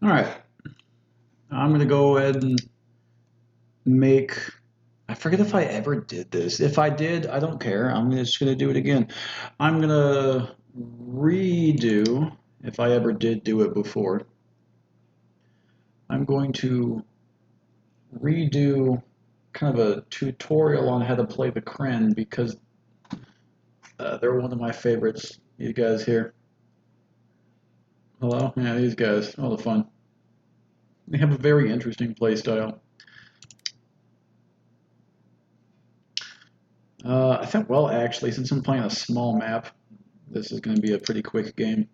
All right, I'm going to go ahead and make, I forget if I ever did this. If I did, I don't care. I'm just going to do it again. I'm going to redo, if I ever did do it before, I'm going to redo kind of a tutorial on how to play the Krynn because they're one of my favorites. You guys here? Hello? Yeah, these guys, all the fun. They have a very interesting play style. I think, well, actually, since I'm playing a small map, this is going to be a pretty quick game.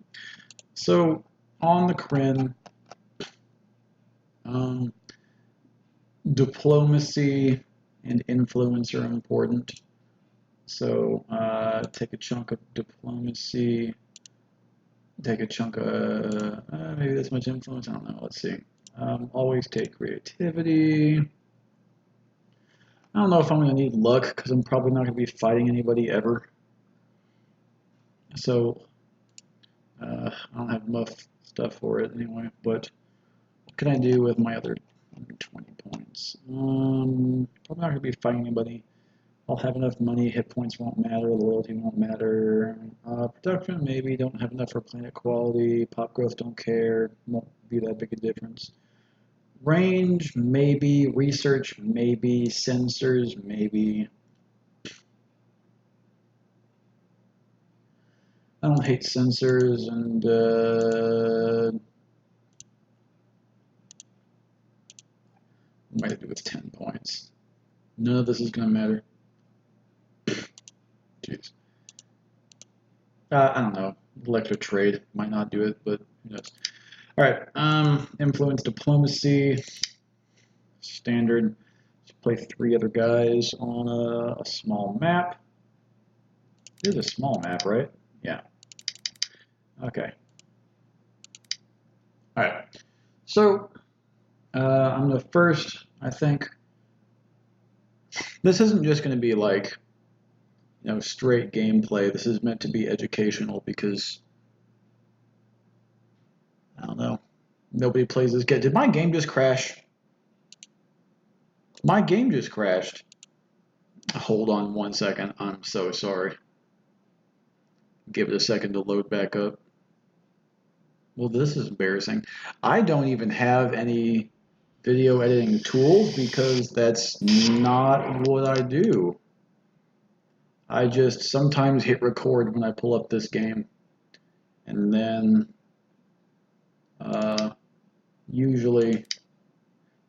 So, on the Krynn, diplomacy and influence are important. So, take a chunk of diplomacy, take a chunk of maybe this much influence. I don't know. Let's see. Always take creativity. I don't know if I'm going to need luck because I'm probably not going to be fighting anybody ever. So I don't have enough stuff for it anyway. But what can I do with my other 20 points? Probably not going to be fighting anybody. I'll have enough money. Hit points won't matter. Loyalty won't matter. Production maybe. Don't have enough for planet quality. Pop growth don't care. Won't be that big a difference. Range maybe. Research maybe. Sensors maybe. I don't hate sensors, and what might I do with 10 points? None of this is going to matter. Jeez. I don't know. Electric trade might not do it, but who knows? All right. Influence diplomacy. Standard. Let's play 3 other guys on a small map. Here's a small map, right? Yeah. Okay. All right. So I'm going to first, I think, this isn't just going to be like, you know, straight gameplay. This is meant to be educational because, I don't know, nobody plays this game. Did my game just crash? My game just crashed. Hold on 1 second. I'm so sorry. Give it a second to load back up. Well, this is embarrassing. I don't even have any video editing tools because that's not what I do. I just sometimes hit record when I pull up this game, and then usually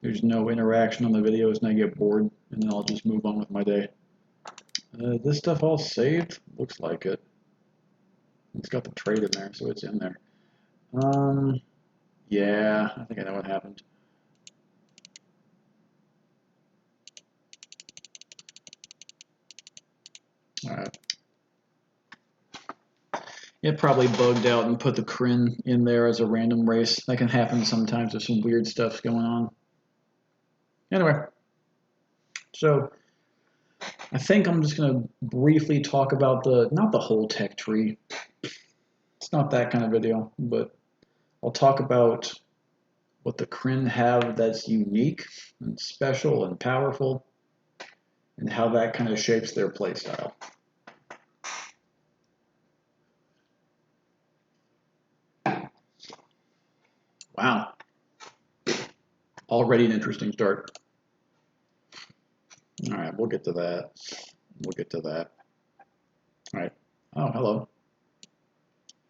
there's no interaction on the videos and I get bored, and then I'll just move on with my day. This stuff all saved? Looks like it. It's got the trade in there, so it's in there. Yeah, I think I know what happened. Alright. It probably bugged out and put the Krynn in there as a random race. That can happen sometimes if some weird stuff's going on. Anyway, so I think I'm just going to briefly talk about not the whole tech tree. It's not that kind of video, but I'll talk about what the Krynn have that's unique and special and powerful, and how that kind of shapes their playstyle. Wow. Already an interesting start. All right, we'll get to that. We'll get to that. All right. Oh, hello.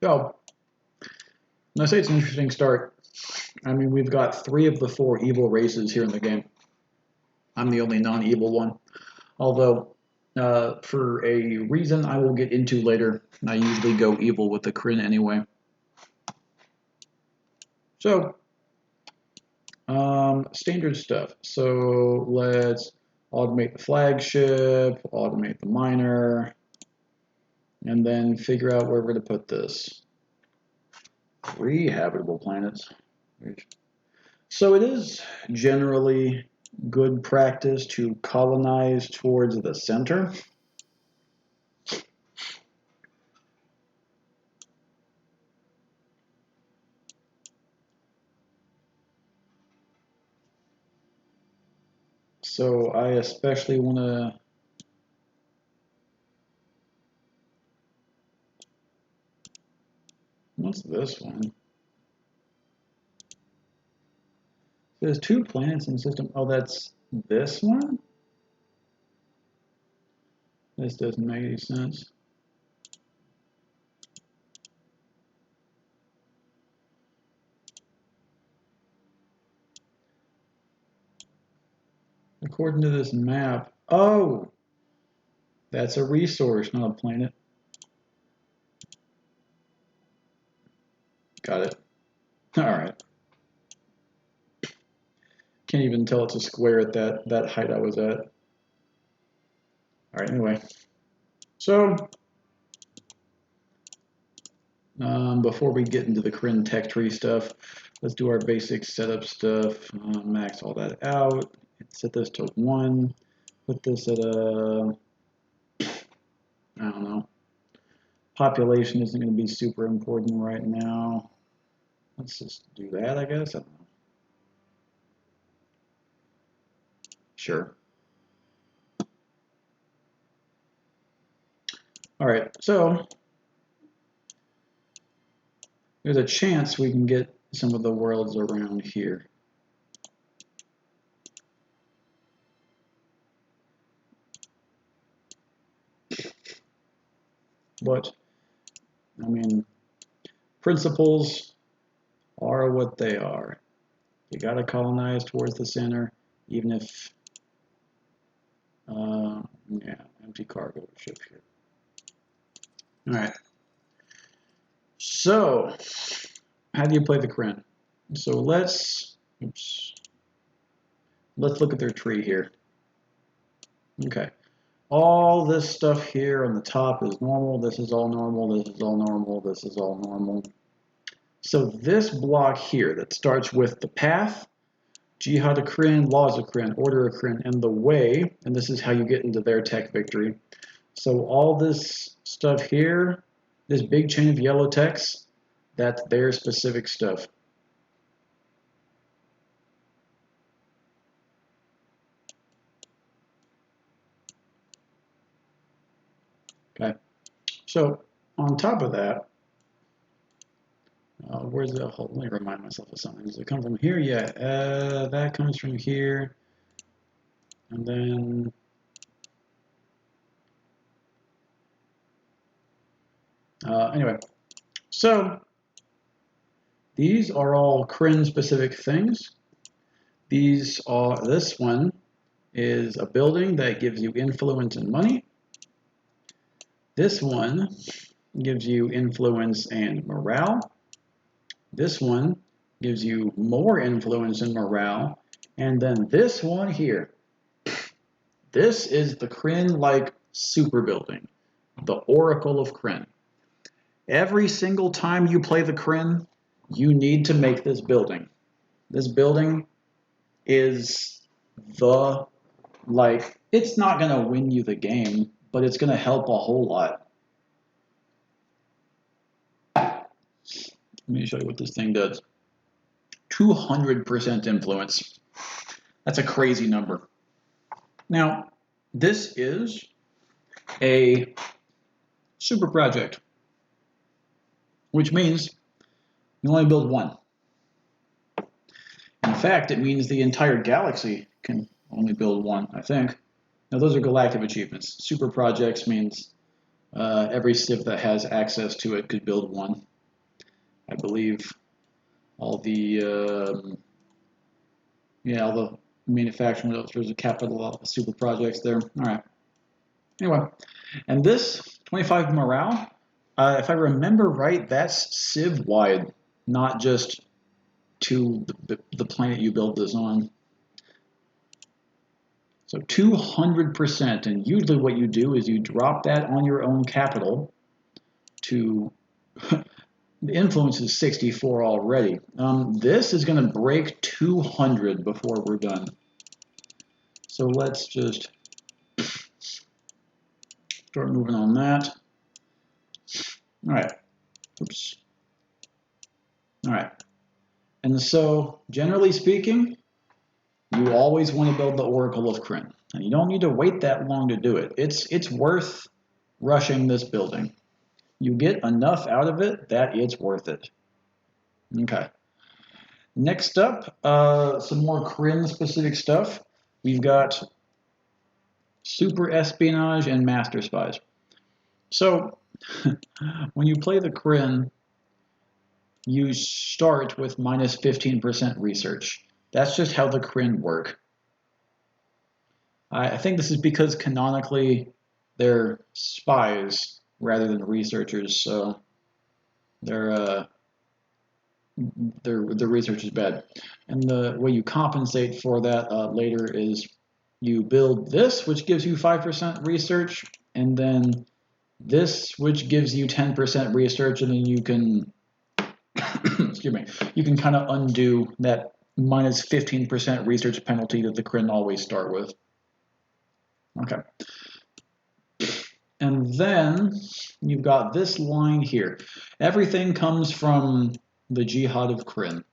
So, when I say it's an interesting start, I mean we've got 3 of the 4 evil races here in the game. I'm the only non-evil one. Although, for a reason I will get into later, I usually go evil with the Krynn anyway. So, standard stuff. So let's automate the flagship, automate the miner, and then figure out where we're going to put this. 3 habitable planets. So it is generally good practice to colonize towards the center. So I especially want to. What's this one? There's 2 planets in the system. Oh, that's this one? This doesn't make any sense. According to this map. Oh! That's a resource, not a planet. Got it. Alright. Can't even tell it's a square at that height I was at. Alright, anyway. So, before we get into the Krynn tech tree stuff, let's do our basic setup stuff. Max all that out. Set this to 1. Put this at a, I don't know. Population isn't going to be super important right now. Let's just do that, I guess. I don't know. Sure. All right, so there's a chance we can get some of the worlds around here. But, I mean, principles are what they are. You got to colonize towards the center, even if, yeah, empty cargo ship here. All right. So, how do you play the Krynn? So let's look at their tree here. Okay. All this stuff here on the top is normal. This is all normal. This is all normal. This is all normal. So this block here that starts with the path, Jihad of Krynn, Laws of Krynn, Order of Krynn, and the way, and this is how you get into their tech victory. So all this stuff here, this big chain of yellow text, that's their specific stuff. Okay. So on top of that, where's the hole? Let me remind myself of something. Does it come from here? Yeah, that comes from here. And then anyway, so these are all Krynn specific things. This one is a building that gives you influence and money. This one gives you influence and morale. This one gives you more influence and morale. And then this one here, this is the Krynn-like super building, the Oracle of Krynn. Every single time you play the Krynn, you need to make this building. This building is it's not going to win you the game, but it's going to help a whole lot. Let me show you what this thing does. 200% influence. That's a crazy number. Now, this is a super project, which means you only build one. In fact, it means the entire galaxy can only build one, I think. Now, those are galactic achievements. Super projects means every civ that has access to it could build one. I believe all the all the manufacturing, there's a capital super projects there. All right. Anyway, and this 25 morale, if I remember right, that's civ wide, not just to the planet you build this on. So 200%, and usually what you do is you drop that on your own capital to, the influence is 64 already. This is going to break 200 before we're done. So let's just start moving on that. All right. Oops. All right. And so, generally speaking, You always want to build the Oracle of Krynn. And you don't need to wait that long to do it. It's worth rushing this building. You get enough out of it that it's worth it. Okay. Next up, some more Krynn specific stuff. We've got Super Espionage and Master Spies. So, when you play the Krynn, you start with minus 15% research. That's just how the Krynn work. I think this is because canonically they're spies rather than researchers, so their research is bad. And the way you compensate for that later is you build this, which gives you 5% research, and then this, which gives you 10% research, and then you can, excuse me, you can kind of undo that minus 15% research penalty that the Krynn always start with. Okay. And then you've got this line here. Everything comes from the Jihad of Krynn.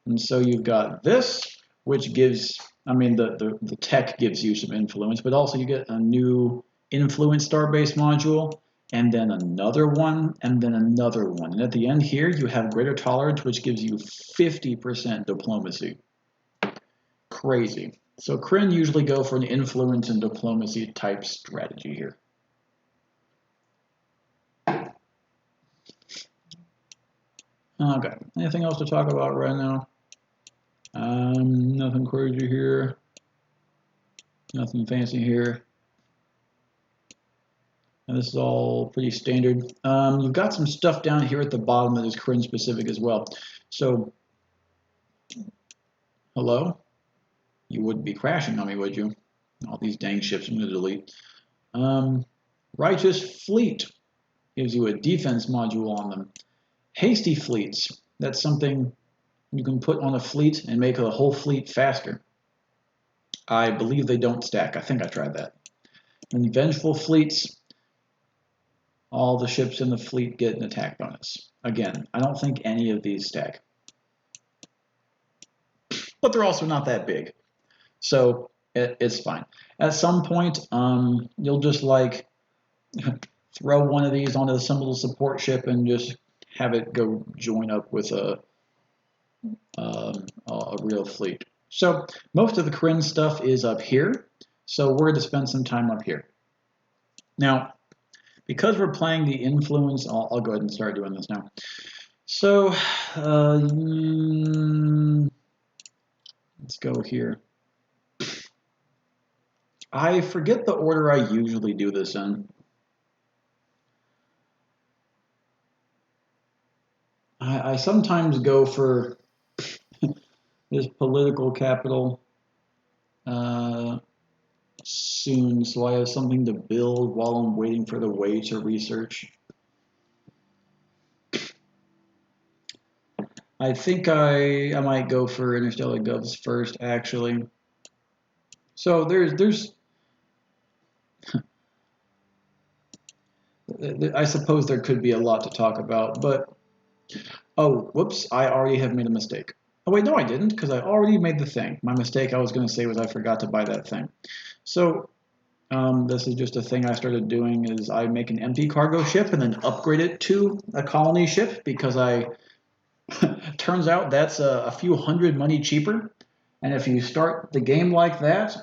And so you've got this, which gives, I mean, the tech gives you some influence, but also you get a new influence star-based module, and then another one, and then another one. And at the end here, you have greater tolerance, which gives you 50% diplomacy. Crazy. So Krynn usually go for an influence and diplomacy type strategy here. Okay, anything else to talk about right now? Nothing crazy here. Nothing fancy here. And this is all pretty standard. You've got some stuff down here at the bottom that is Krynn specific as well. So, hello? You wouldn't be crashing on me, would you? All these dang ships I'm going to delete. Righteous Fleet gives you a defense module on them. Hasty Fleets, that's something you can put on a fleet and make a whole fleet faster. I believe they don't stack. I think I tried that. And Vengeful Fleets, all the ships in the fleet get an attack bonus. Again, I don't think any of these stack. But they're also not that big. So it's fine. At some point, you'll just like throw one of these onto some little support ship and just have it go join up with a real fleet. So most of the Krynn stuff is up here. So we're going to spend some time up here. Now, because we're playing the influence, I'll go ahead and start doing this now. So let's go here. I forget the order I usually do this in. I sometimes go for this political capital soon, so I have something to build while I'm waiting for the way to research. I think I might go for Interstellar Govs first, actually. So there's I suppose there could be a lot to talk about, but oh, whoops, I already have made a mistake. Oh wait, no I didn't, because I already made the thing. My mistake I was going to say was I forgot to buy that thing. So this is just a thing I started doing is I make an empty cargo ship and then upgrade it to a colony ship because turns out that's a few hundred money cheaper. And if you start the game like that,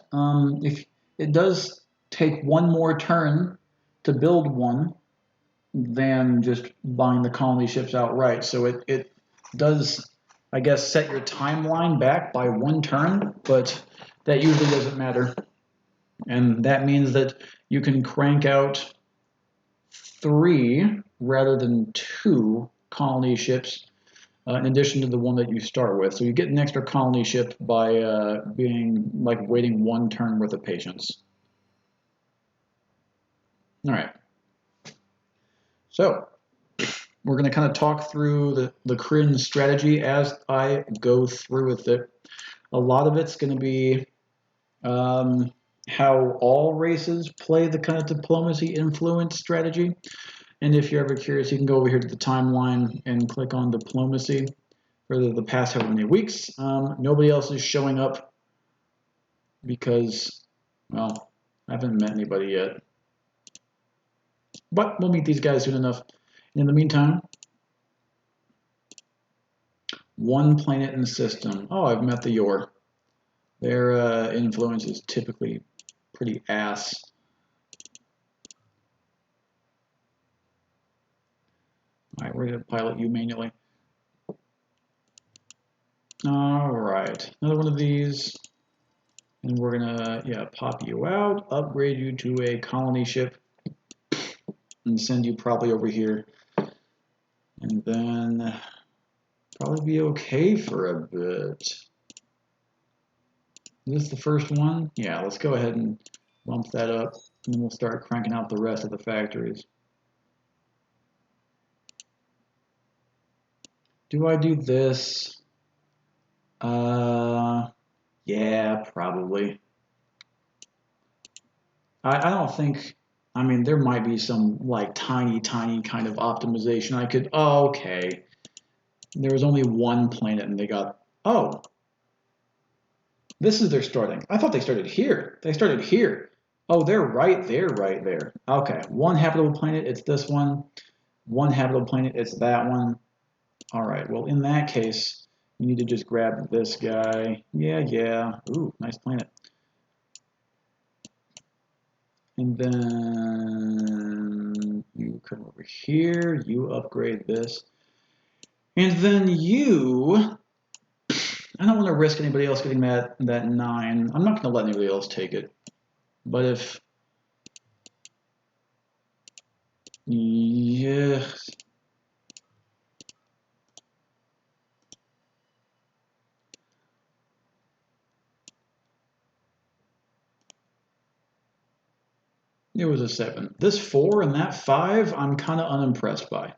if it does take one more turn to build one than just buying the colony ships outright. So it does, I guess, set your timeline back by one turn, but that usually doesn't matter. And that means that you can crank out 3 rather than 2 colony ships in addition to the one that you start with. So you get an extra colony ship by being like waiting 1 turn worth of patience. All right. So we're going to kind of talk through the Krynn strategy as I go through with it. A lot of it's going to be how all races play the kind of diplomacy influence strategy. And if you're ever curious, you can go over here to the timeline and click on diplomacy for the past however many weeks. Nobody else is showing up because, well, I haven't met anybody yet. But we'll meet these guys soon enough. In the meantime, one planet in the system. Oh, I've met the Yor. Their influence is typically pretty ass. Alright, we're going to pilot you manually. Alright, another one of these. And we're going to, yeah, pop you out, upgrade you to a colony ship, and send you probably over here. And then probably be okay for a bit. Is this the first one? Yeah, let's go ahead and bump that up, and then we'll start cranking out the rest of the factories. Do I do this? Yeah, probably. I don't think, I mean, there might be some like tiny kind of optimization I could, oh, okay. There was only one planet and they got, oh, this is their starting. I thought they started here. They started here. Oh, they're right there, right there. Okay, one habitable planet, it's this one. One habitable planet, it's that one. All right, well, in that case, you need to just grab this guy. Yeah. Ooh, nice planet. And then you come over here, you upgrade this. And then you, I don't want to risk anybody else getting that 9. I'm not going to let anybody else take it. But if, yes. It was a 7. This 4 and that 5, I'm kind of unimpressed by.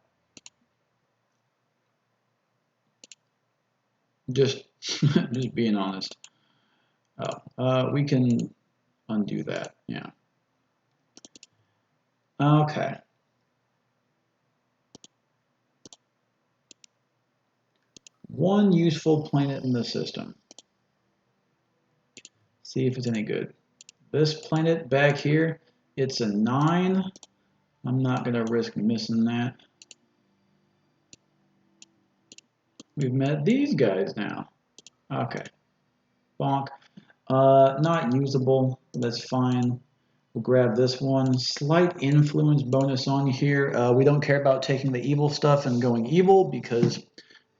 Just being honest. Oh, we can undo that. Yeah. Okay. One useful planet in the system. See if it's any good. This planet back here, it's a 9. I'm not going to risk missing that. We've met these guys now. Okay. Bonk. Not usable. That's fine. We'll grab this one. Slight influence bonus on here. We don't care about taking the evil stuff and going evil because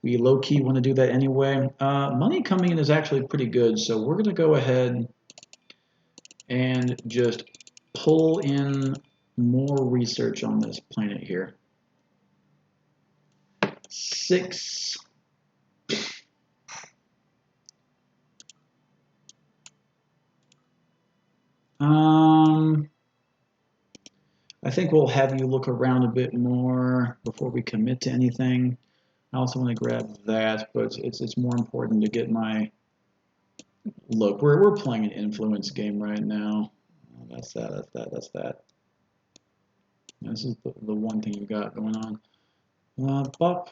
we low-key want to do that anyway. Money coming in is actually pretty good, so we're going to go ahead and just pull in more research on this planet here. 6. I think we'll have you look around a bit more before we commit to anything. I also want to grab that, but it's more important to get my look. We're playing an influence game right now. That's that. This is the one thing you got going on. Bop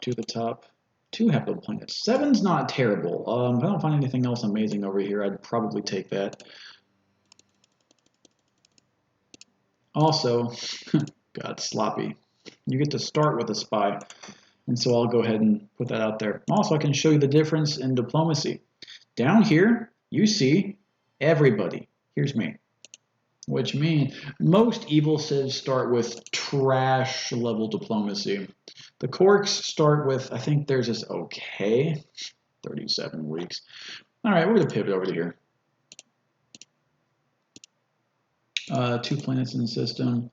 to the top. 2 habitable planets. 7's not terrible. If I don't find anything else amazing over here, I'd probably take that. Also, God, sloppy. You get to start with a spy, and so I'll go ahead and put that out there. Also, I can show you the difference in diplomacy. Down here, you see everybody. Here's me. Which means most evil civs start with trash level diplomacy. The Corks start with, I think theirs is okay, 37 weeks. All right, we're going to pivot over to here. 2 planets in the system.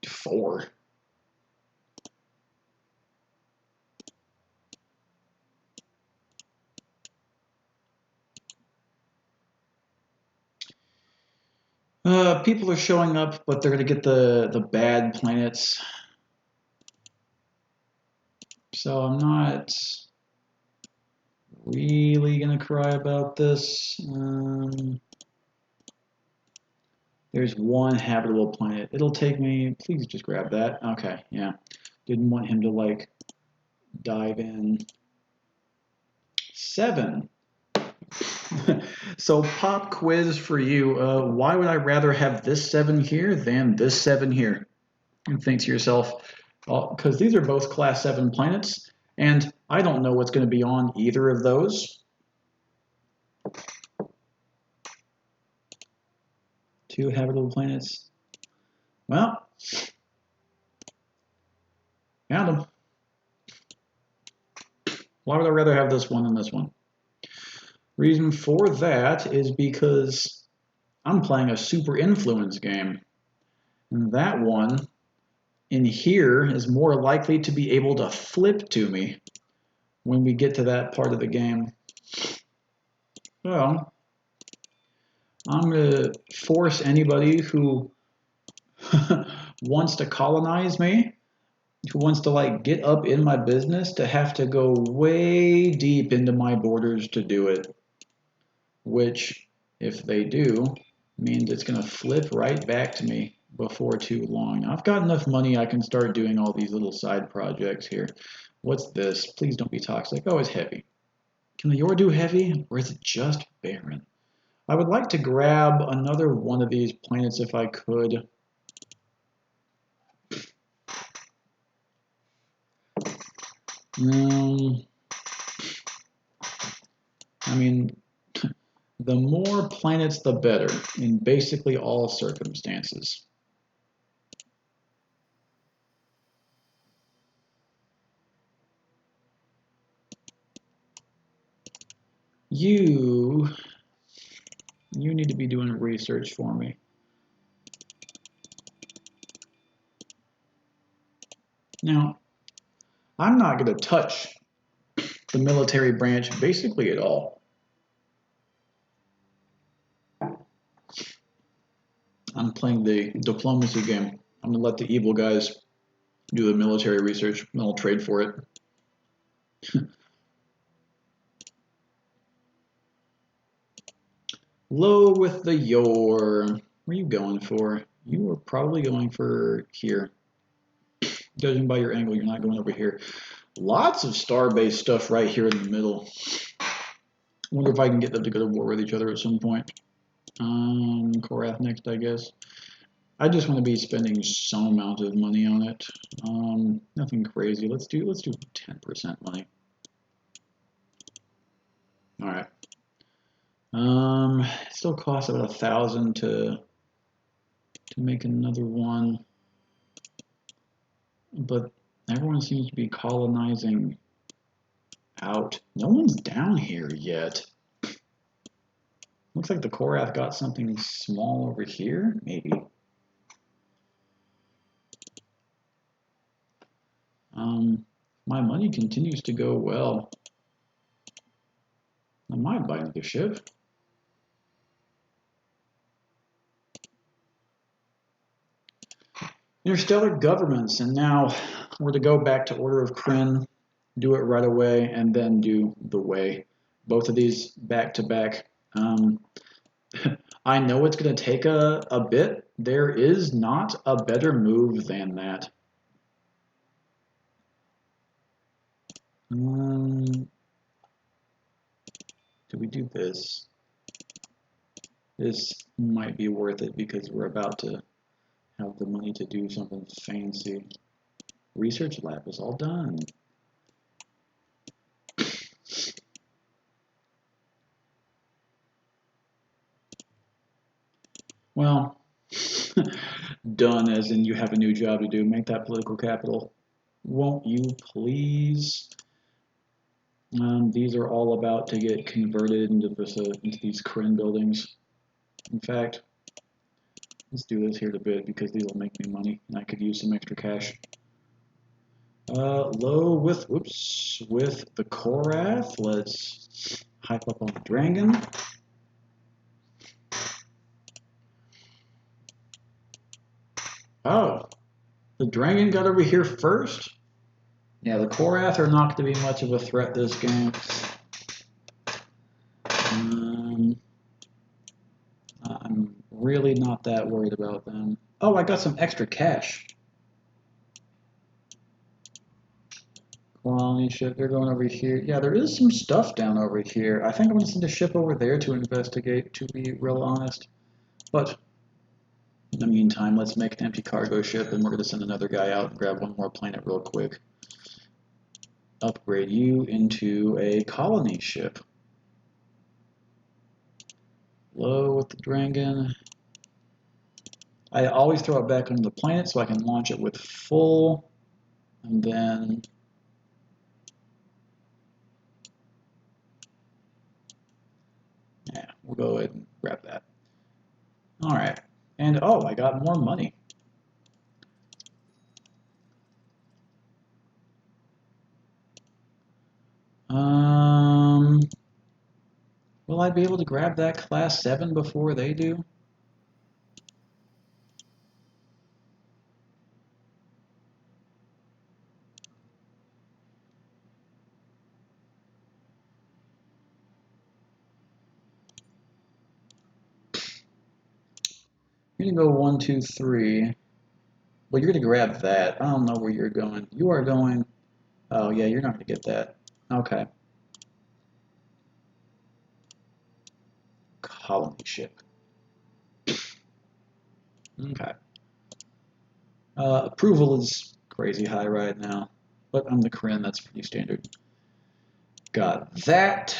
4. People are showing up, but they're going to get the bad planets. So I'm not really going to cry about this. There's 1 habitable planet. It'll take me, please just grab that. Okay, yeah. Didn't want him to like dive in. 7. So pop quiz for you. Why would I rather have this 7 here than this 7 here? And think to yourself, because these are both class 7 planets, and I don't know what's going to be on either of those. 2 habitable planets. Well, found them. Why would I rather have this one than this one? Reason for that is because I'm playing a super influence game. And that one in here is more likely to be able to flip to me when we get to that part of the game. So I'm going to force anybody who wants to colonize me, who wants to like get up in my business, to have to go way deep into my borders to do it. Which, if they do, means it's going to flip right back to me before too long. I've got enough money I can start doing all these little side projects here. What's this? Please don't be toxic. Oh, it's heavy. Can the Yor do heavy, or is it just barren? I would like to grab another one of these planets if I could. I mean, the more planets, the better, in basically all circumstances. You need to be doing research for me. Now, I'm not going to touch the military branch basically at all. I'm playing the diplomacy game. I'm going to let the evil guys do the military research, and I'll trade for it. Low with the Yor. What are you going for? You are probably going for here. Judging by your angle, you're not going over here. Lots of star-based stuff right here in the middle. Wonder if I can get them to go to war with each other at some point. Korath next, I guess. I just want to be spending some amount of money on it. Nothing crazy. Let's do 10% money. All right. It still costs about 1,000 to make another one, but everyone seems to be colonizing out. No one's down here yet. Looks like the Korath got something small over here, maybe. My money continues to go well. I might buy another ship. Interstellar governments, and now we're to go back to Order of Krynn, do it right away, and then do the way. Both of these back to back. I know it's going to take a bit. There is not a better move than that. Do we do this? This might be worth it because we're about to have the money to do something fancy. Research lab is all done. Well, done as in you have a new job to do. Make that political capital. Won't you please? These are all about to get converted into these Krynn buildings. In fact, let's do this here a bit because these will make me money and I could use some extra cash. Low with the Korath. Let's hype up on the Dragon. Oh, the Dragon got over here first? Yeah, the Korath are not going to be much of a threat this game. I'm really not that worried about them. Oh, I got some extra cash. colony ship. They're going over here. Yeah, there is some stuff down over here. I think I'm going to send a ship over there to investigate, to be real honest. But in the meantime, let's make an empty cargo ship, and we're going to send another guy out and grab one more planet real quick. Upgrade you into a colony ship. Low with the Dragon. I always throw it back onto the planet so I can launch it with full, and then yeah, we'll go ahead and grab that. All right, and oh, I got more money. Will I be able to grab that class 7 before they do? You're gonna go 1, 2, 3. Well, you're gonna grab that. I don't know where you're going. You are going. Oh yeah, you're not gonna get that. Okay. Colony ship. Okay. Approval is crazy high right now, but I'm the Krynn. That's pretty standard. Got that.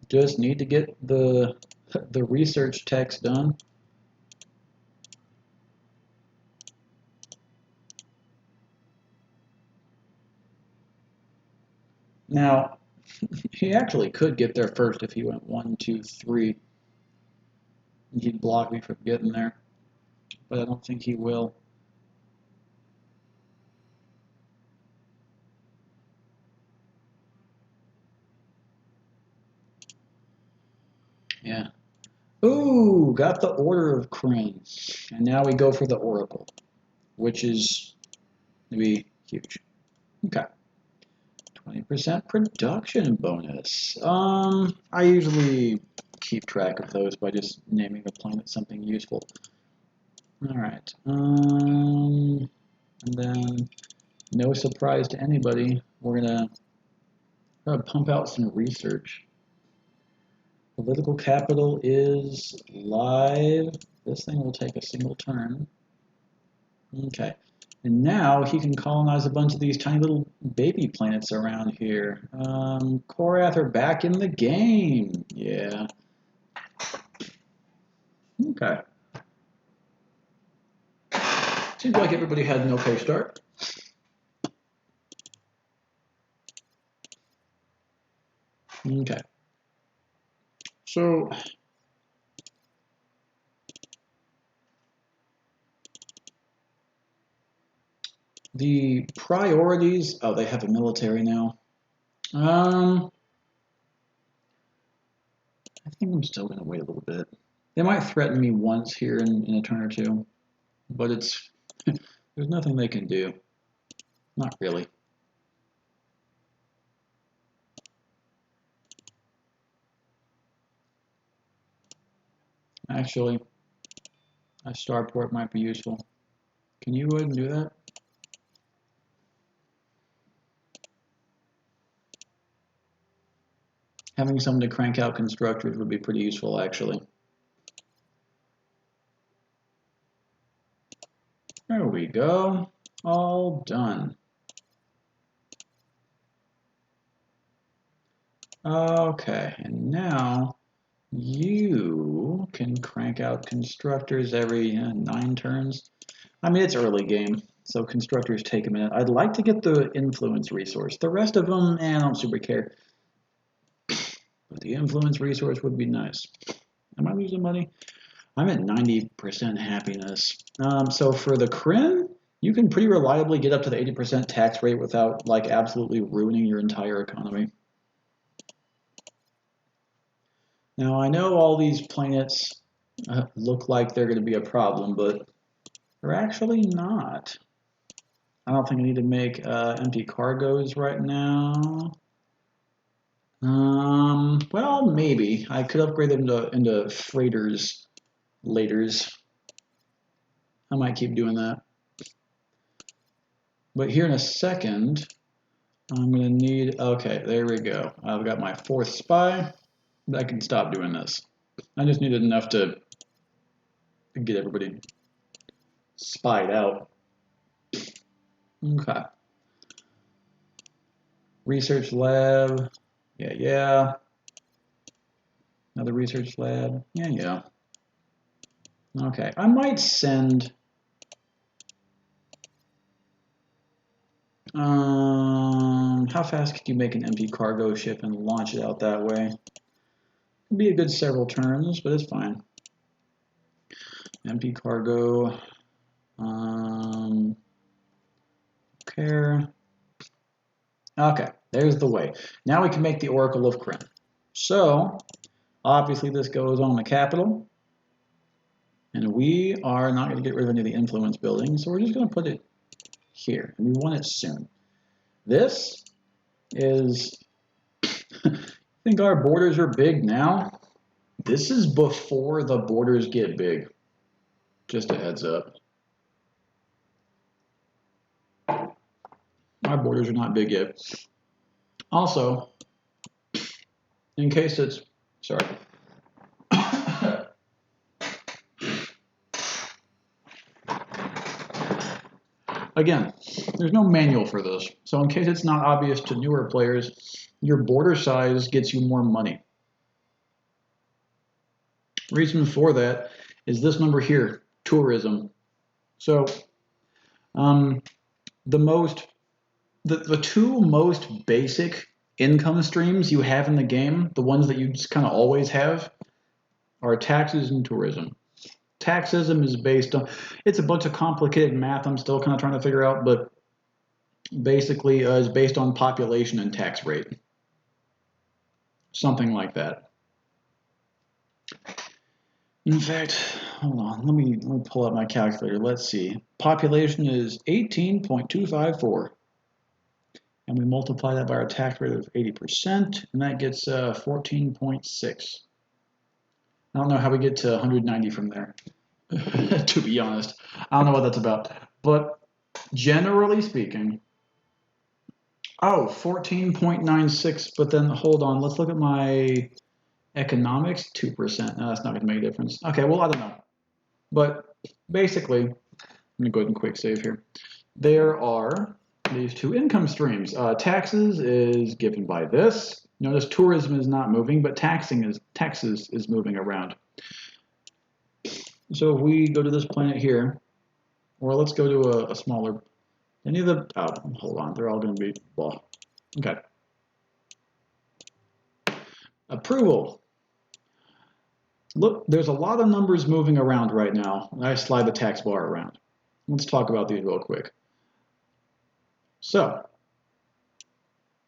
Just need to get the research text done. Now, he actually could get there first if he went 1, 2, 3. He'd block me from getting there, but I don't think he will. Yeah. Ooh, got the Order of Krynn. And now we go for the Oracle, which is going to be huge. Okay. 20% production bonus. I usually keep track of those by just naming the planet something useful. Alright. And then, no surprise to anybody, we're gonna pump out some research. Political capital is live. This thing will take a single turn. Okay. And now he can colonize a bunch of these tiny little baby planets around here. Korath are back in the game. Yeah. Okay. Seems like everybody had an okay start. Okay. So the priorities, oh, they have a military now. I think I'm still going to wait a little bit. They might threaten me once here in a turn or two, but it's there's nothing they can do. Not really. Actually, a starport might be useful. Can you go ahead and do that? Having someone to crank out constructors would be pretty useful, actually. There we go. All done. Okay, and now you can crank out constructors every 9 turns. I mean, it's early game, so constructors take a minute. I'd like to get the influence resource. The rest of them, I don't super care. But the influence resource would be nice. Am I losing money? I'm at 90% happiness. So for the Krynn, you can pretty reliably get up to the 80% tax rate without like absolutely ruining your entire economy. Now I know all these planets look like they're going to be a problem, but they're actually not. I don't think I need to make empty cargoes right now. Well, maybe. I could upgrade them into freighters laters. I might keep doing that. But here in a second, I'm going to need, okay, there we go. I've got my 4th spy. I can stop doing this. I just needed enough to get everybody spied out. Okay. Research lab. Yeah. Another research lab. Yeah. Okay. I might send... how fast could you make an empty cargo ship and launch it out that way? It'd be a good several turns, but it's fine. Empty cargo. Care. Okay, there's the way. Now we can make the Oracle of Krynn. So, obviously this goes on the capital. And we are not going to get rid of any of the influence buildings, so we're just going to put it here. And we want it soon. This is... think our borders are big now? This is before the borders get big. Just a heads up. Our borders are not big yet. Also, in case it's... Sorry. Again, there's no manual for this. So in case it's not obvious to newer players, your border size gets you more money. Reason for that is this number here, tourism. So the two most basic income streams you have in the game, the ones that you just kind of always have, are taxes and tourism. Taxism is based on, it's a bunch of complicated math I'm still kind of trying to figure out, but basically is based on population and tax rate. Something like that. In fact, hold on, let me pull up my calculator. Let's see. Population is 18.254. And we multiply that by our tax rate of 80%, and that gets 14.6. I don't know how we get to 190 from there, to be honest. I don't know what that's about. But generally speaking, 14.96, but then hold on, let's look at my economics, 2%. No, that's not going to make a difference. Okay, well, I don't know. But basically, I'm going to go ahead and quick save here. There are these two income streams. Taxes is given by this. Notice tourism is not moving, but taxes is moving around. So if we go to this planet here, or let's go to a smaller, any of the, hold on, they're all going to be, well, okay. Approval. Look, there's a lot of numbers moving around right now. I slide the tax bar around. Let's talk about these real quick. So,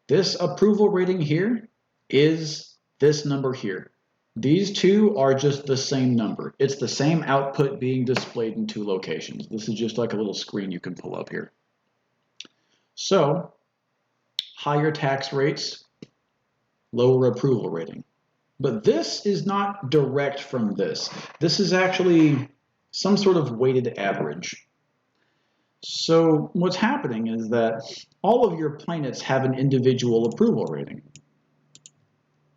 this approval rating here is this number here. These two are just the same number. It's the same output being displayed in two locations. This is just like a little screen you can pull up here. So, higher tax rates, lower approval rating. But this is not direct from this. This is actually some sort of weighted average. So what's happening is that all of your planets have an individual approval rating.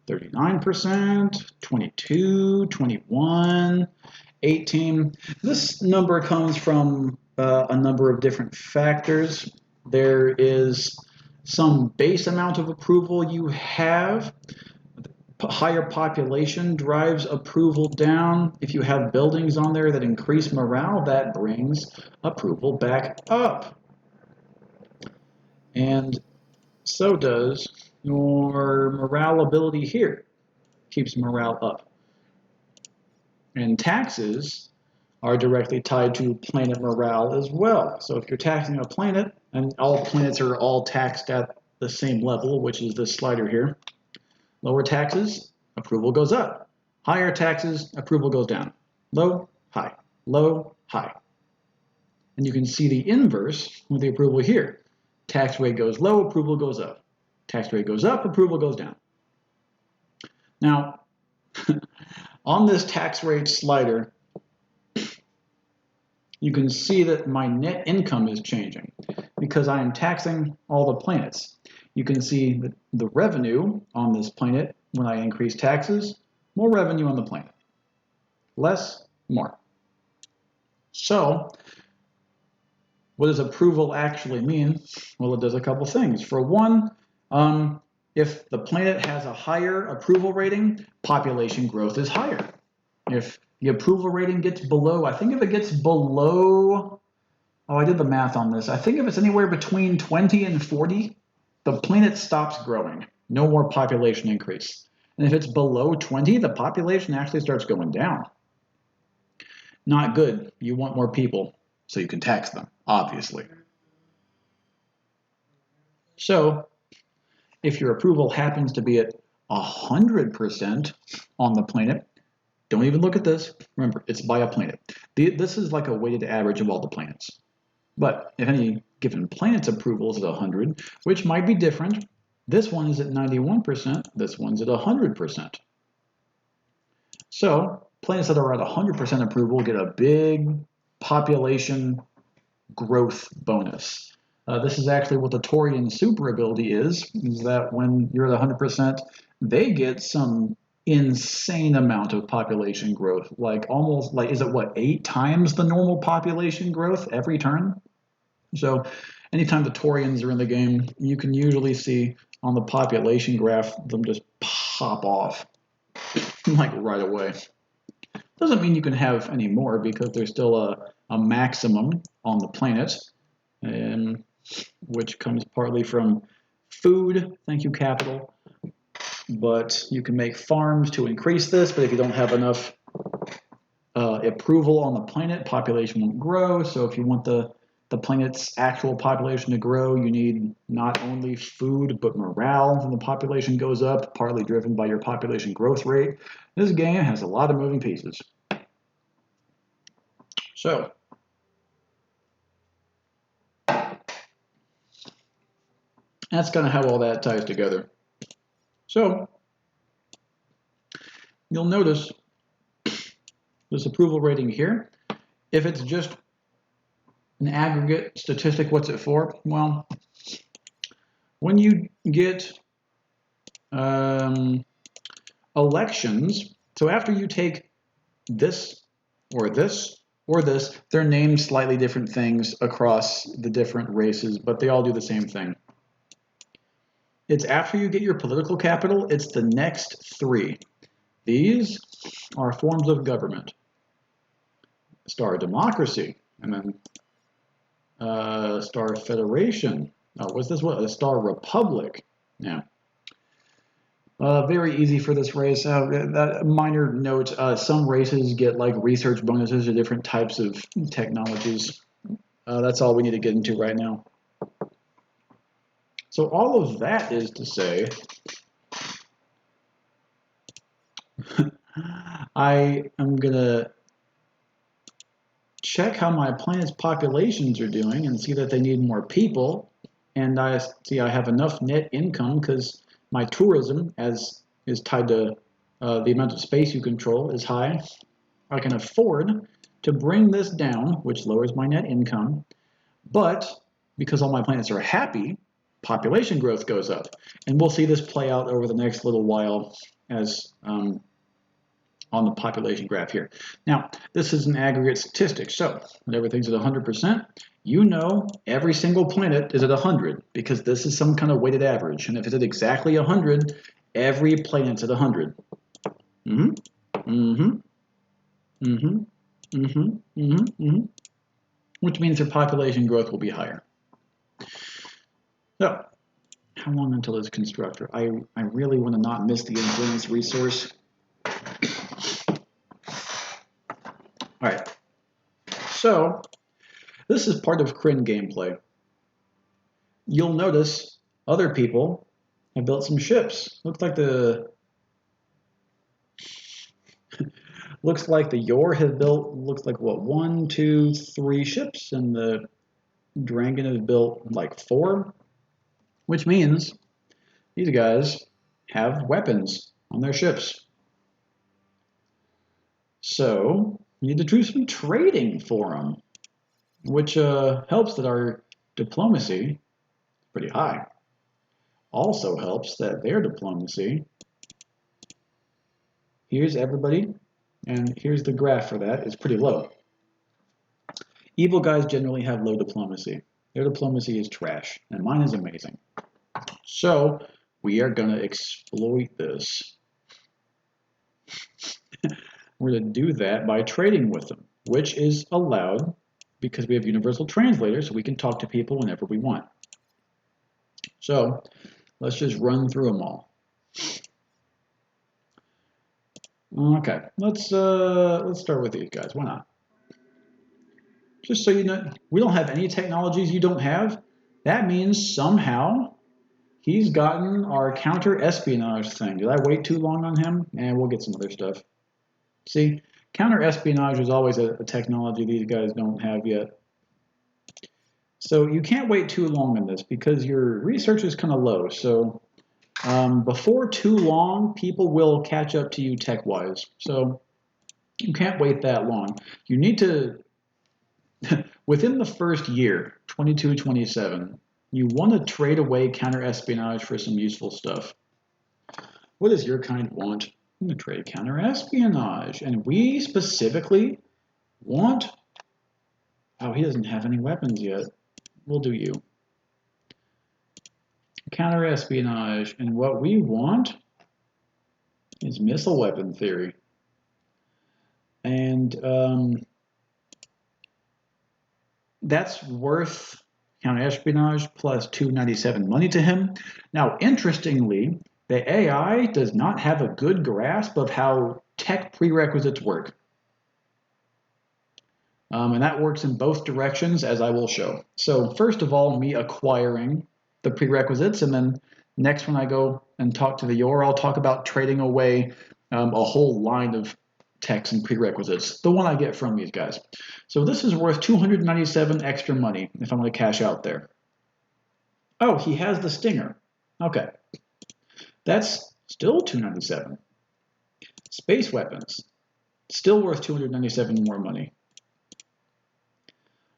39%, 22, 21, 18. This number comes from a number of different factors. There is some base amount of approval you have. Higher population drives approval down. If you have buildings on there that increase morale, that brings approval back up. And so does your morale ability here. Keeps morale up. And taxes are directly tied to planet morale as well. So if you're taxing a planet, and all planets are all taxed at the same level, which is this slider here, lower taxes, approval goes up. Higher taxes, approval goes down. Low, high, low, high. And you can see the inverse with the approval here. Tax rate goes low, approval goes up. Tax rate goes up, approval goes down. Now, on this tax rate slider, you can see that my net income is changing because I am taxing all the planets. You can see the revenue on this planet when I increase taxes, more revenue on the planet. Less, more. So, what does approval actually mean? Well, it does a couple things. For one, if the planet has a higher approval rating, population growth is higher. If the approval rating gets below, I think if it gets below, oh, I did the math on this. I think if it's anywhere between 20 and 40, the planet stops growing. No more population increase. And if it's below 20, the population actually starts going down. Not good. You want more people so you can tax them, obviously. So if your approval happens to be at 100% on the planet, don't even look at this. Remember, it's by a planet. This is like a weighted average of all the planets. But if any given planet's approval is at 100, which might be different, this one is at 91%, this one's at 100%. So planets that are at 100% approval get a big population growth bonus. This is actually what the Taurian super ability is that when you're at 100%, they get some insane amount of population growth, like almost like, is it what, 8 times the normal population growth every turn? So anytime the Taurians are in the game, you can usually see on the population graph them just pop off like right away. Doesn't mean you can have any more because there's still a maximum on the planet, which comes partly from food, thank you capital, but you can make farms to increase this, but if you don't have enough approval on the planet, population won't grow. So if you want the planet's actual population to grow, you need not only food, but morale when the population goes up, partly driven by your population growth rate. This game has a lot of moving pieces. So, that's kind of how all that ties together. So, you'll notice this approval rating here. If it's just an aggregate statistic, what's it for? Well, when you get elections, so after you take this or this or this, they're named slightly different things across the different races, but they all do the same thing. It's after you get your political capital, it's the next 3. These are forms of government. Star democracy, and then Star Federation. Oh, what's this one? A Star Republic. Yeah. Very easy for this race. That minor note, some races get like research bonuses or different types of technologies. That's all we need to get into right now. So all of that is to say, I am going to check how my planet's populations are doing and see that they need more people. And I see I have enough net income because my tourism, as is tied to the amount of space you control, is high. I can afford to bring this down, which lowers my net income. But because all my planets are happy, population growth goes up. And we'll see this play out over the next little while as on the population graph here. Now, this is an aggregate statistic. So when everything's at 100%, you know every single planet is at 100 because this is some kind of weighted average. And if it's at exactly 100, every planet's at 100. Which means their population growth will be higher. So, how long until it's constructor? I really want to not miss the influence resource. All right, so this is part of Krynn gameplay. You'll notice other people have built some ships. Looks like the Yor has built, looks like what, 1, 2, 3 ships, and the Dragon has built like 4, which means these guys have weapons on their ships. So you need to do some trading for them. which helps that our diplomacy is pretty high. Also helps that their diplomacy, here's everybody, and here's the graph for that, is pretty low. Evil guys generally have low diplomacy. Their diplomacy is trash, and mine is amazing. So we are going to exploit this. We're going to do that by trading with them, which is allowed because we have universal translators, so we can talk to people whenever we want. So let's just run through them all. Okay, let's start with these guys. Why not? Just so you know, we don't have any technologies you don't have. That means somehow he's gotten our counter-espionage thing. Did I wait too long on him? And we'll get some other stuff. See, counter-espionage is always a technology these guys don't have yet. So you can't wait too long on this because your research is kind of low. So before too long, people will catch up to you tech-wise. So you can't wait that long. You need to, within the first year, 22, 27, you want to trade away counter-espionage for some useful stuff. What does your kind want? I'm going to trade counter-espionage. And we specifically want... Oh, he doesn't have any weapons yet. We'll do you. Counter-espionage. And what we want is missile weapon theory. And that's worth counter-espionage plus 297 money to him. Now, interestingly, the AI does not have a good grasp of how tech prerequisites work. And that works in both directions, as I will show. So first of all, me acquiring the prerequisites, and then next when I go and talk to the Yor, I'll talk about trading away a whole line of techs and prerequisites, the one I get from these guys. So this is worth 297 extra money if I'm going to cash out there. Oh, he has the Stinger. Okay. That's still 297. Space weapons, still worth 297 more money.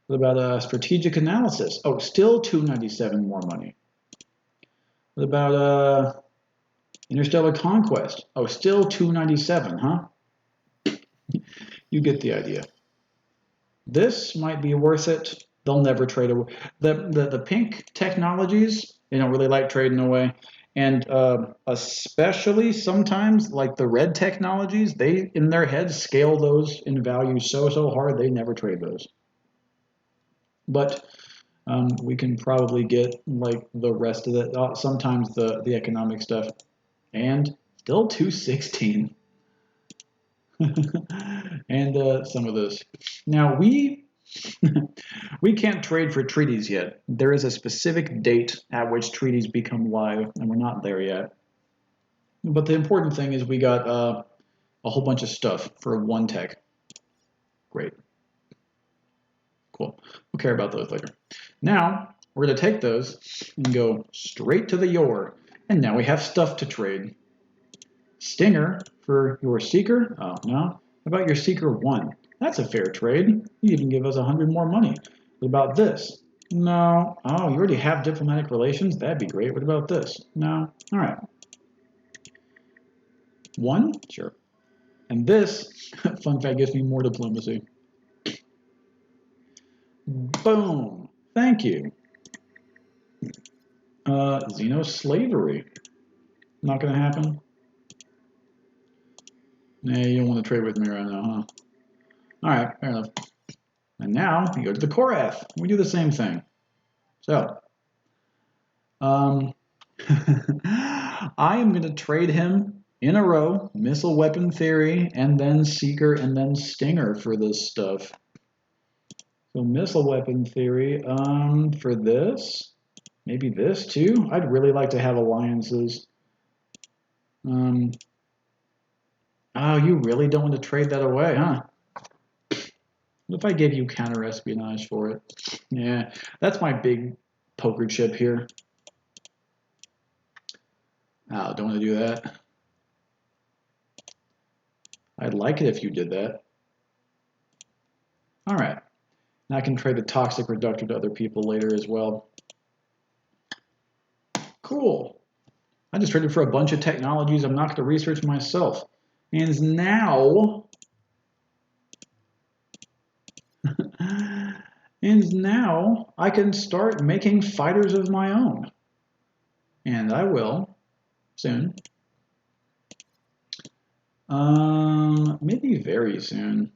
What about strategic analysis? Oh, still 297 more money. What about interstellar conquest? Oh, still 297, huh? You get the idea. This might be worth it. They'll never trade away. The pink technologies, they don't really like trading away. And especially sometimes, like the red technologies, they, in their heads, scale those in value so hard, they never trade those. But we can probably get like the rest of it, sometimes the economic stuff. And still 216. And some of this. Now we can't trade for treaties yet. There is a specific date at which treaties become live, and we're not there yet. But the important thing is we got a whole bunch of stuff for one tech. Great. Cool. We'll care about those later. Now we're going to take those and go straight to the Yor, and now we have stuff to trade. Stinger for your Seeker? Oh, no. How about your Seeker 1? That's a fair trade. You even give us 100 more money. What about this? No. Oh, you already have diplomatic relations? That'd be great. What about this? No. All right. 1? Sure. And this, fun fact, gives me more diplomacy. Boom. Thank you. Xenoslavery. Not going to happen? Nah, you don't want to trade with me right now, huh? All right, fair enough. And now we go to the Korath. We do the same thing. So, I am going to trade him in a row, missile weapon theory, and then Seeker, and then Stinger for this stuff. So missile weapon theory for this, maybe this too. I'd really like to have alliances. Oh, you really don't want to trade that away, huh? What if I gave you counter-espionage for it? Yeah, that's my big poker chip here. Oh, don't want to do that. I'd like it if you did that. All right. And I can trade the toxic reductor to other people later as well. Cool. I just traded for a bunch of technologies I'm not going to research myself. And now... and now I can start making fighters of my own. And I will soon. Maybe very soon.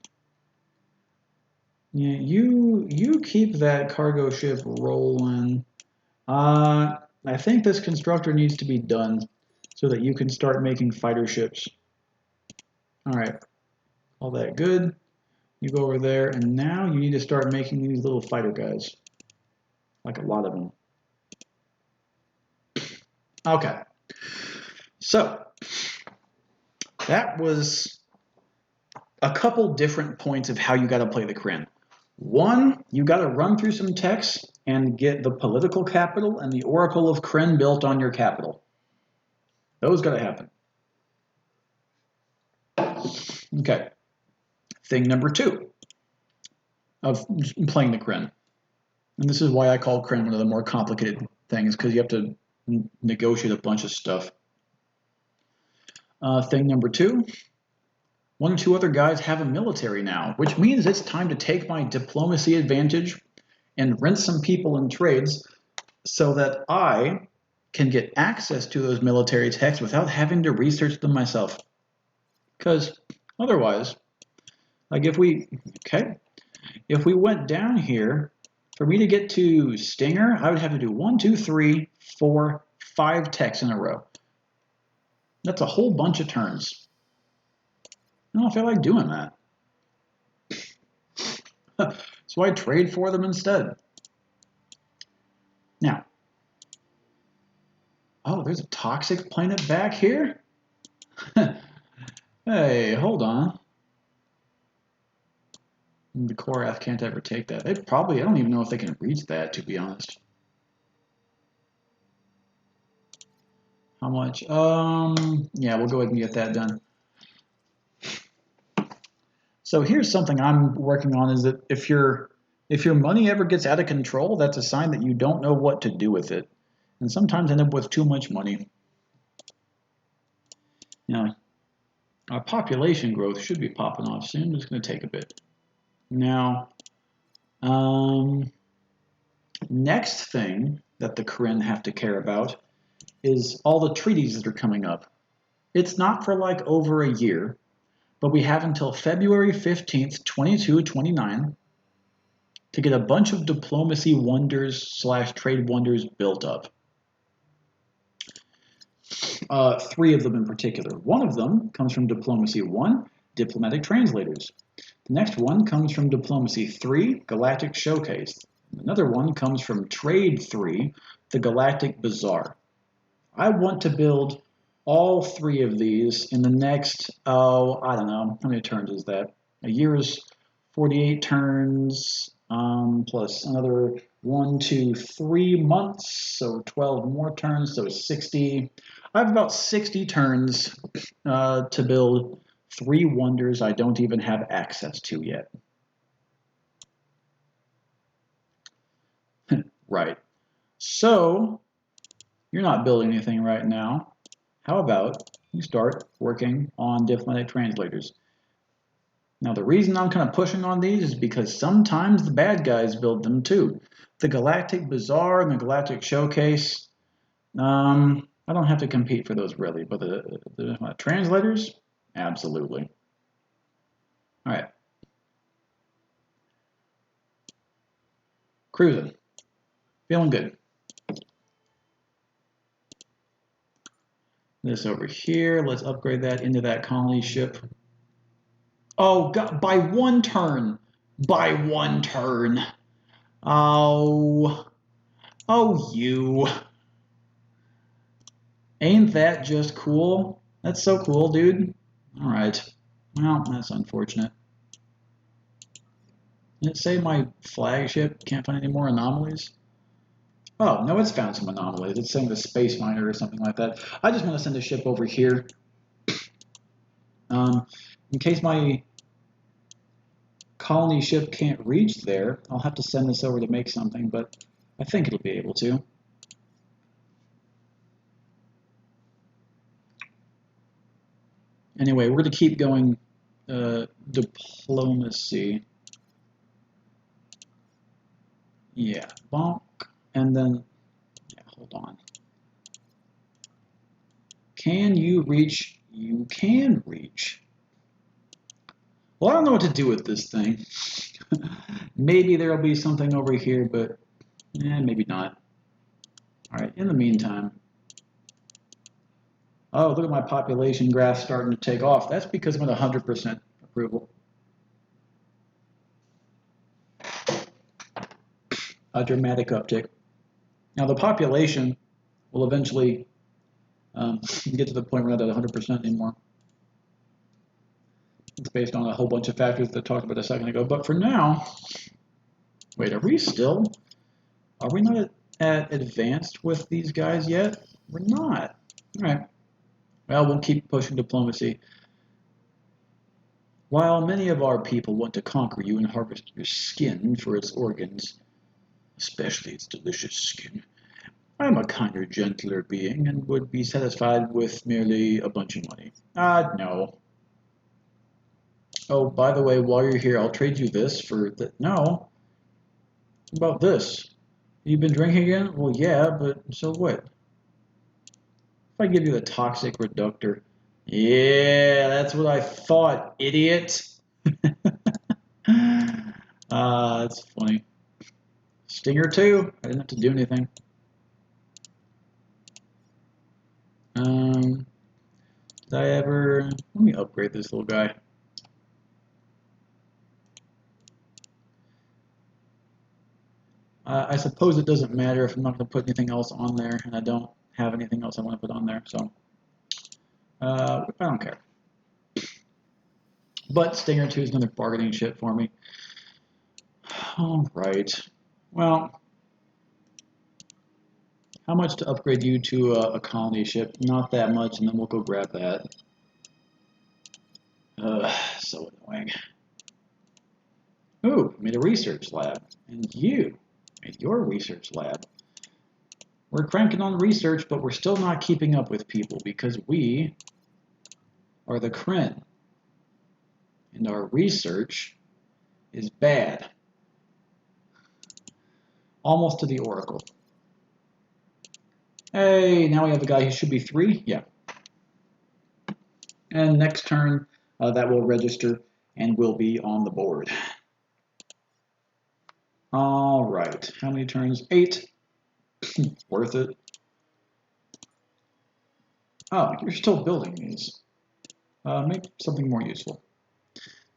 Yeah, you keep that cargo ship rolling. I think this constructor needs to be done so that you can start making fighter ships. All right, all that good. You go over there, and now you need to start making these little fighter guys. Like a lot of them. Okay. So, that was a couple different points of how you got to play the Krynn. One, you got to run through some text and get the political capital and the Oracle of Krynn built on your capital. Those got to happen. Okay. Thing number 2 of playing the Krynn. And this is why I call Krynn one of the more complicated things, because you have to negotiate a bunch of stuff. Thing number 2, 1 or 2 other guys have a military now, which means it's time to take my diplomacy advantage and rent some people in trades so that I can get access to those military texts without having to research them myself. Because otherwise, like if we went down here, for me to get to Stinger, I would have to do 1, 2, 3, 4, 5 texts in a row. That's a whole bunch of turns. I don't feel like doing that. So I trade for them instead. Now, oh, there's a toxic planet back here? Hey, hold on. The Korath can't ever take that. I don't even know if they can reach that, to be honest. How much? Yeah, we'll go ahead and get that done. So here's something I'm working on, is that if your money ever gets out of control, that's a sign that you don't know what to do with it. And sometimes end up with too much money. Now, our population growth should be popping off soon. It's going to take a bit. Now, next thing that the Krynn have to care about is all the treaties that are coming up. It's not for like over a year, but we have until February 15th, 2229 to get a bunch of diplomacy wonders / trade wonders built up. 3 of them in particular. One of them comes from Diplomacy 1, Diplomatic Translators. The next one comes from Diplomacy 3, Galactic Showcase. Another one comes from Trade 3, the Galactic Bazaar. I want to build all 3 of these in the next, I don't know, how many turns is that? A year's 48 turns, plus another 1, 2, 3 months, so 12 more turns, so 60. I have about 60 turns to build 3 wonders I don't even have access to yet. Right. So, you're not building anything right now. How about you start working on diplomatic translators? Now, the reason I'm kind of pushing on these is because sometimes the bad guys build them too. The Galactic Bazaar and the Galactic Showcase, I don't have to compete for those really, but the translators, absolutely. All right. Cruising. Feeling good. This over here, let's upgrade that into that colony ship. Oh, God, by 1 turn. By 1 turn. Oh, you. Ain't that just cool? That's so cool, dude. All right. Well, that's unfortunate. Did it say my flagship can't find any more anomalies? Oh, no, it's found some anomalies. It's saying the Space Miner or something like that. I just want to send a ship over here. In case my colony ship can't reach there. I'll have to send this over to make something, but I think it'll be able to. Anyway, we're going to keep going diplomacy. Yeah, bonk. And then, yeah, hold on. Can you reach? You can reach. Well, I don't know what to do with this thing. Maybe there'll be something over here, but maybe not. All right, in the meantime. Oh, look at my population graph starting to take off. That's because I'm at 100% approval. A dramatic uptick. Now the population will eventually get to the point where we're not at 100% anymore. It's based on a whole bunch of factors that I talked about a second ago. But for now, wait, are we not at advanced with these guys yet? We're not. All right. Well, we'll keep pushing diplomacy. While many of our people want to conquer you and harvest your skin for its organs, especially its delicious skin, I'm a kinder, gentler being and would be satisfied with merely a bunch of money. No. Oh, by the way, while you're here, I'll trade you this for the... No. What about this? You've been drinking again? Well, yeah, but so what? If I give you the toxic reductor... Yeah, that's what I thought, idiot. That's funny. Stinger 2. I didn't have to do anything. Did I ever... Let me upgrade this little guy. I suppose it doesn't matter if I'm not going to put anything else on there, and I don't have anything else I want to put on there, so I don't care. But Stinger 2 is another bargaining chip for me. All right. Well, how much to upgrade you to a colony ship? Not that much, and then we'll go grab that. So annoying. Ooh, made a research lab, and you made your research lab. We're cranking on research, but we're still not keeping up with people because we are the Krynn. And our research is bad. Almost to the Oracle. Hey, now we have a guy who should be 3. Yeah. And next turn, that will register and will be on the board. All right. How many turns? 8. Worth it. Oh, you're still building these. Make something more useful.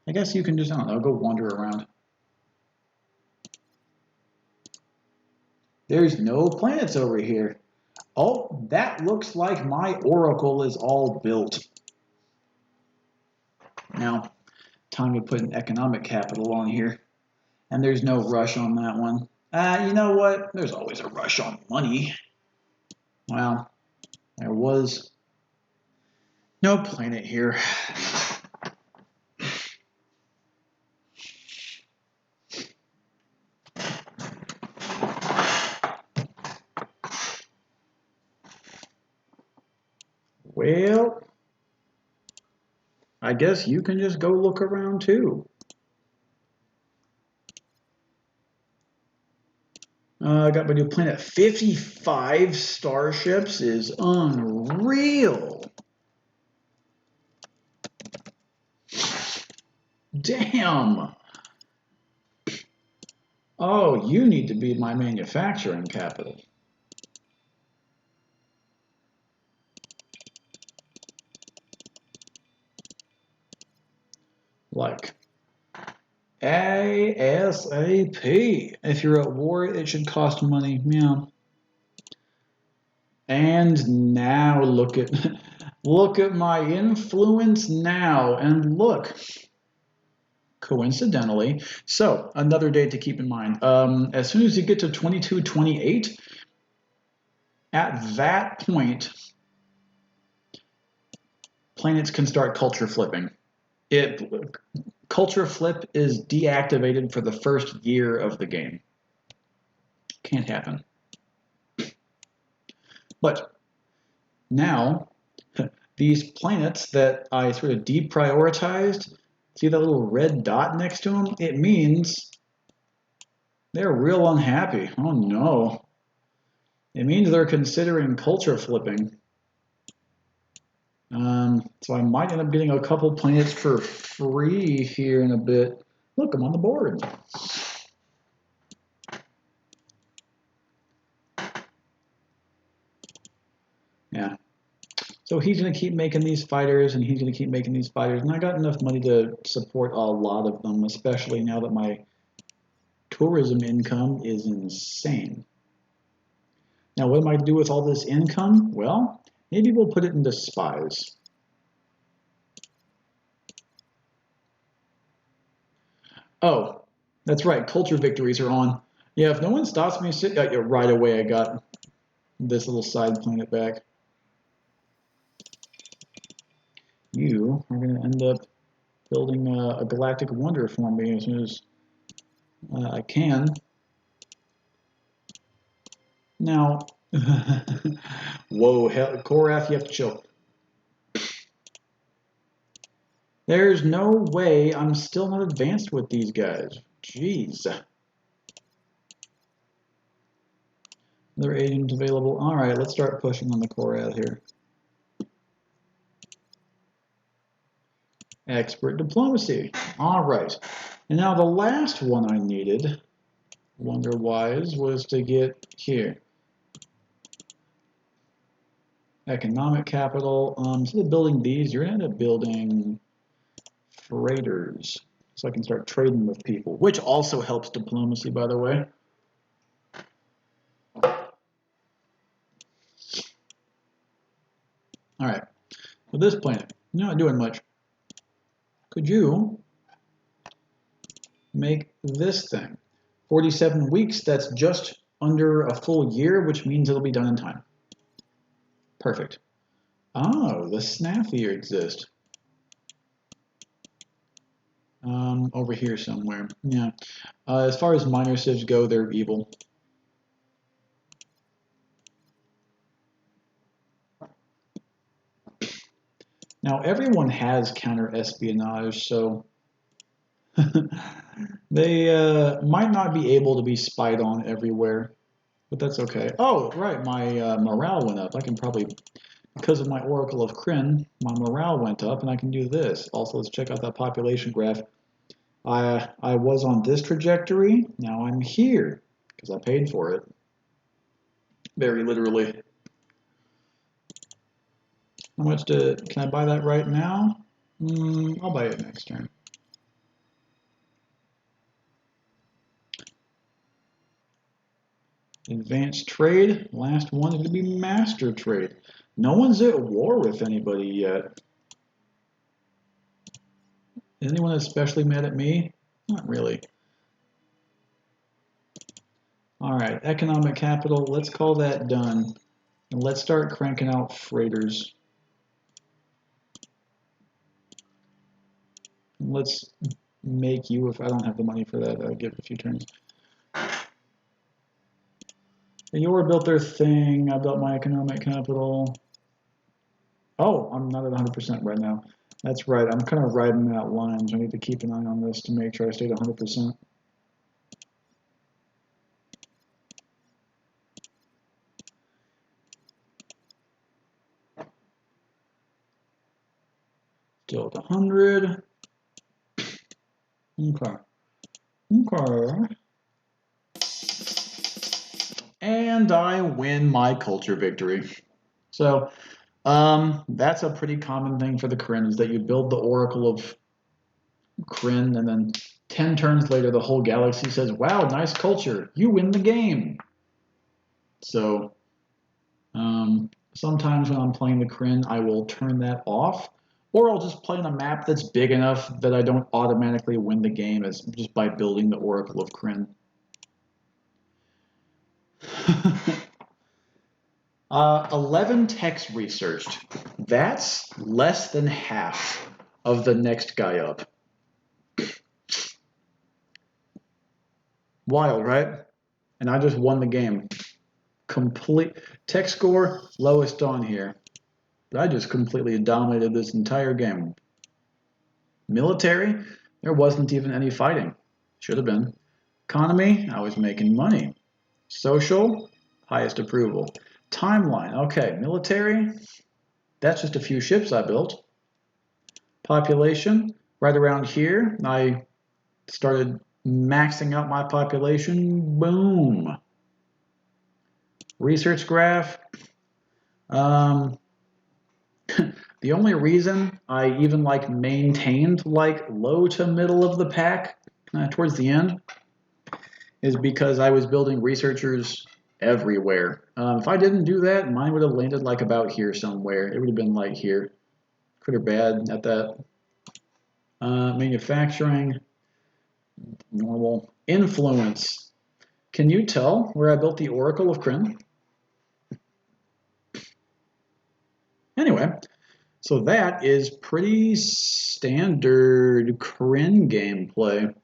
I guess you can just, I don't know, go wander around. There's no planets over here. Oh, that looks like my Oracle is all built. Now, time to put an economic capital on here. And there's no rush on that one. You know what? There's always a rush on money. Well, there was no planet here. Well, I guess you can just go look around too. I got my new planet. 55 starships is unreal. Damn. Oh, you need to be my manufacturing capital. Like ASAP. If you're at war, it should cost money. Yeah. And now look at my influence now, and look. Coincidentally, so another date to keep in mind. As soon as you get to 2228, at that point, planets can start culture flipping. Culture Flip is deactivated for the first year of the game. Can't happen. But now, these planets that I sort of deprioritized, see that little red dot next to them? It means they're real unhappy. Oh no. It means they're considering culture flipping. So I might end up getting a couple planets for free here in a bit. Look, I'm on the board. Yeah. So he's going to keep making these fighters, and he's going to keep making these fighters. And I got enough money to support a lot of them, especially now that my tourism income is insane. Now, what am I going to do with all this income? Well, maybe we'll put it into spies. Oh, that's right. Culture victories are on. Yeah, if no one stops me, right away I got this little side planet back. You are going to end up building a galactic wonder for me as soon as I can. Now, whoa, Korath, you have to chill. There's no way I'm still not advanced with these guys. Jeez. Another agent available. All right, let's start pushing on the Korath here. Expert diplomacy. All right. And now the last one I needed, wonder-wise, was to get here. Economic capital. Instead of building these, you're going to end up building freighters. So I can start trading with people, which also helps diplomacy, by the way. All right. With this planet, you're not doing much. Could you make this thing? 47 weeks, that's just under a full year, which means it'll be done in time. Perfect. Oh, the Snaffier exist. Over here somewhere. Yeah. As far as minor civs go, they're evil. Now, everyone has counter-espionage, so they might not be able to be spied on everywhere, but that's okay. Oh, right, my morale went up. I can probably, because of my Oracle of Krynn, my morale went up, and I can do this. Also, let's check out that population graph. I was on this trajectory. Now I'm here, because I paid for it. Very literally. How much can I buy that right now? I'll buy it next turn. Advanced trade. Last one is going to be master trade. No one's at war with anybody yet. Is anyone especially mad at me? Not really. All right, economic capital. Let's call that done. And let's start cranking out freighters. Let's make you, if I don't have the money for that, I'll give it a few turns. Eeyore built their thing. I built my economic capital. Oh, I'm not at 100% right now. That's right. I'm kind of riding that line, so I need to keep an eye on this to make sure I stay at 100%. Still at 100. Okay. Okay. And I win my culture victory. So, that's a pretty common thing for the Krynn, is that you build the Oracle of Krynn, and then 10 turns later, the whole galaxy says, wow, nice culture. You win the game. So, sometimes when I'm playing the Krynn, I will turn that off, or I'll just play on a map that's big enough that I don't automatically win the game as just by building the Oracle of Krynn. 11 techs researched. That's less than half of the next guy up. Wild, right? And I just won the game. Complete tech score, lowest on here. But I just completely dominated this entire game. Military, there wasn't even any fighting. Should have been. Economy, I was making money. Social, highest approval. Timeline, okay. Military, that's just a few ships I built. Population, right around here, I started maxing out my population. Boom. Research graph. Um, the only reason I even like maintained like low to middle of the pack towards the end is because I was building researchers everywhere. If I didn't do that, mine would have landed like about here somewhere. It would have been like here. Good or bad at that. Manufacturing, normal. Influence. Can you tell where I built the Oracle of Krynn? Anyway, so that is pretty standard Krynn gameplay.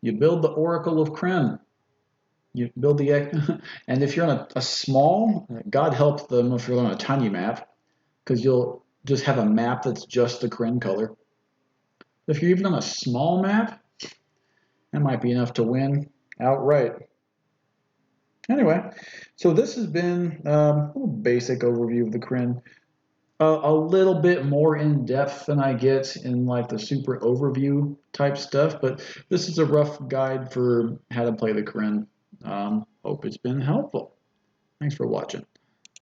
You build the Oracle of Krynn. You build the, and if you're on a small, God help them if you're on a tiny map, because you'll just have a map that's just the Krynn color. If you're even on a small map, that might be enough to win outright. Anyway, so this has been a little basic overview of the Krynn. A little bit more in depth than I get in like the super overview type stuff, but this is a rough guide for how to play the Krynn. Hope it's been helpful. Thanks for watching.